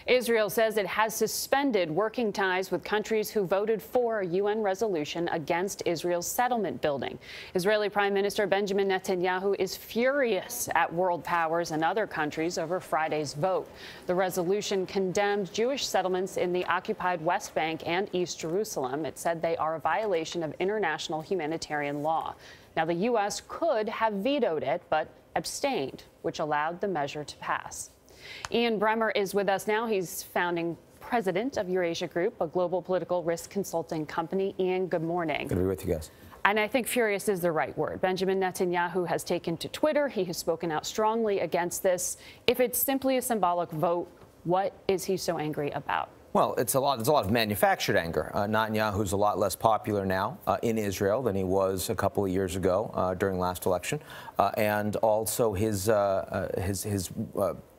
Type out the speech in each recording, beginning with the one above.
Israel says it has suspended working ties with countries who voted for a UN resolution against Israel's settlement building. Israeli Prime Minister Benjamin Netanyahu is furious at world powers and other countries over Friday's vote. The resolution condemned Jewish settlements in the occupied West Bank and East Jerusalem. It said they are a violation of international humanitarian law. Now, the U.S. could have vetoed it, but abstained, which allowed the measure to pass. Ian Bremmer is with us now. He's founding president of Eurasia Group, a global political risk consulting company. Ian, good morning. Good to be with you guys. And I think furious is the right word. Benjamin Netanyahu has taken to Twitter. He has spoken out strongly against this. If it's simply a symbolic vote, what is he so angry about? Well, there's a lot of manufactured anger. Netanyahu's a lot less popular now in Israel than he was a couple of years ago during last election, and also his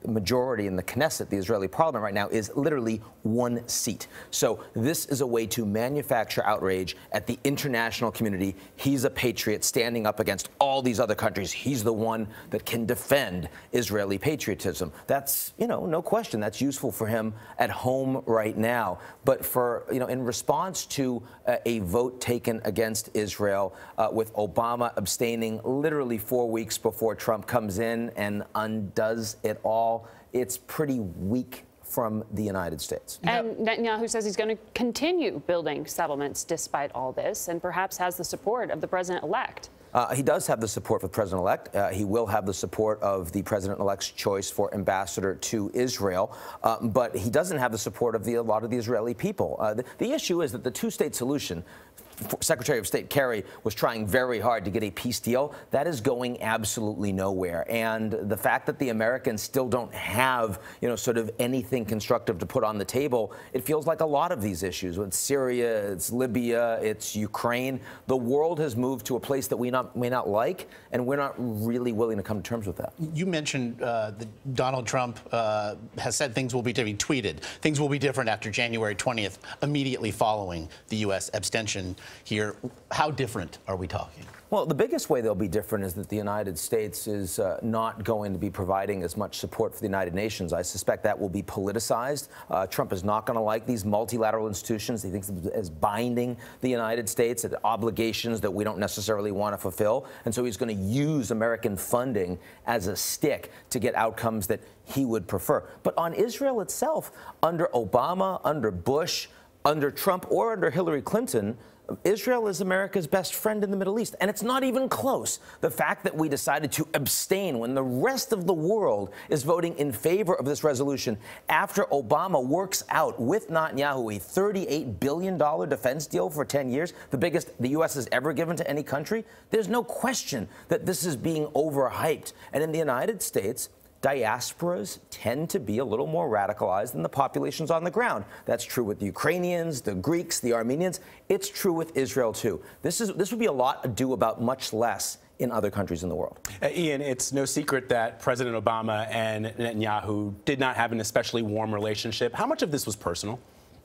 majority in the Knesset, the Israeli parliament right now, is literally one seat. So this is a way to manufacture outrage at the international community. He's a patriot standing up against all these other countries. He's the one that can defend Israeli patriotism. That's, no question, that's useful for him at home right now. But for, in response to a vote taken against Israel, with Obama abstaining literally 4 weeks before Trump comes in and undoes it all, it's pretty weak from the United States. And Netanyahu says he's going to continue building settlements despite all this, and perhaps has the support of the president-elect. He does have the support of the president-elect. He will have the support of the president-elect's choice for ambassador to Israel. But he doesn't have the support of a lot of the Israeli people. The issue is that the two-state solution, Secretary of State Kerry was trying very hard to get a peace deal. That is going absolutely nowhere. And the fact that the Americans still don't have, sort of anything constructive to put on the table, it feels like a lot of these issues. It's Syria, it's Libya, it's Ukraine. The world has moved to a place that we may not like, and we're not really willing to come to terms with that. You mentioned that Donald Trump has said things will be different. He tweeted, things will be different after January 20th, immediately following the U.S. abstention here. How different are we talking? Well, the biggest way they'll be different is that the United States is not going to be providing as much support for the United Nations. I suspect that will be politicized. Trump is not going to like these multilateral institutions. He thinks as binding the United States at obligations that we don't necessarily want to fulfill. And so he's going to use American funding as a stick to get outcomes that he would prefer. But on Israel itself, under Obama, under Bush, under Trump, or under Hillary Clinton, Israel is America's best friend in the Middle East, and it's not even close. The fact that we decided to abstain when the rest of the world is voting in favor of this resolution after Obama works out with Netanyahu a $38 billion defense deal for 10 years, the biggest the U.S. has ever given to any country, there's no question that this is being overhyped. And in the United States, diasporas tend to be a little more radicalized than the populations on the ground. That's true with the Ukrainians, the Greeks, the Armenians. It's true with Israel, too. This would be a lot ado about much less in other countries in the world. Ian, it's no secret that President Obama and Netanyahu did not have an especially warm relationship. How much of this was personal?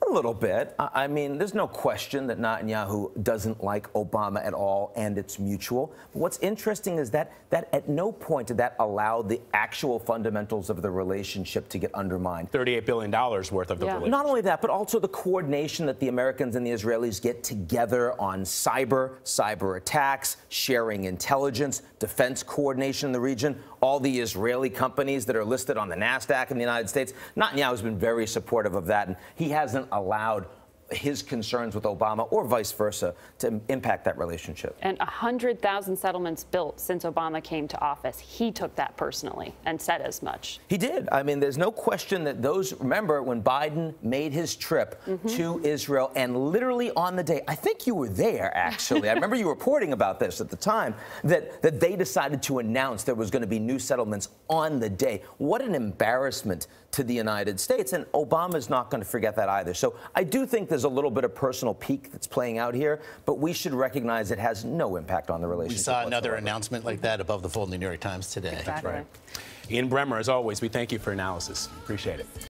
A little bit. I mean, there's no question that Netanyahu doesn't like Obama at all, and it's mutual. But what's interesting is that at no point did that allow the actual fundamentals of the relationship to get undermined. $38 billion worth of the relationship. Not only that, but also the coordination that the Americans and the Israelis get together on cyber attacks, sharing intelligence, defense coordination in the region. All the Israeli companies that are listed on the NASDAQ in the United States, Netanyahu has been very supportive of that, and he hasn't allowed his concerns with Obama or vice versa to impact that relationship. And 100,000 settlements built since Obama came to office. He took that personally and said as much. He did. I mean, there's no question that those, remember when Biden made his trip to Israel, and literally on the day, I think you were there actually, I remember you reporting about this at the time, that they decided to announce there was going to be new settlements on the day. What an embarrassment to the United States, and Obama's not going to forget that either. So I do think there's a little bit of personal pique that's playing out here, but we should recognize it has no impact on the relationship. We saw another announcement like that above the fold in the New York Times today. Exactly. That's right. Ian Bremmer, as always, we thank you for analysis. Appreciate it.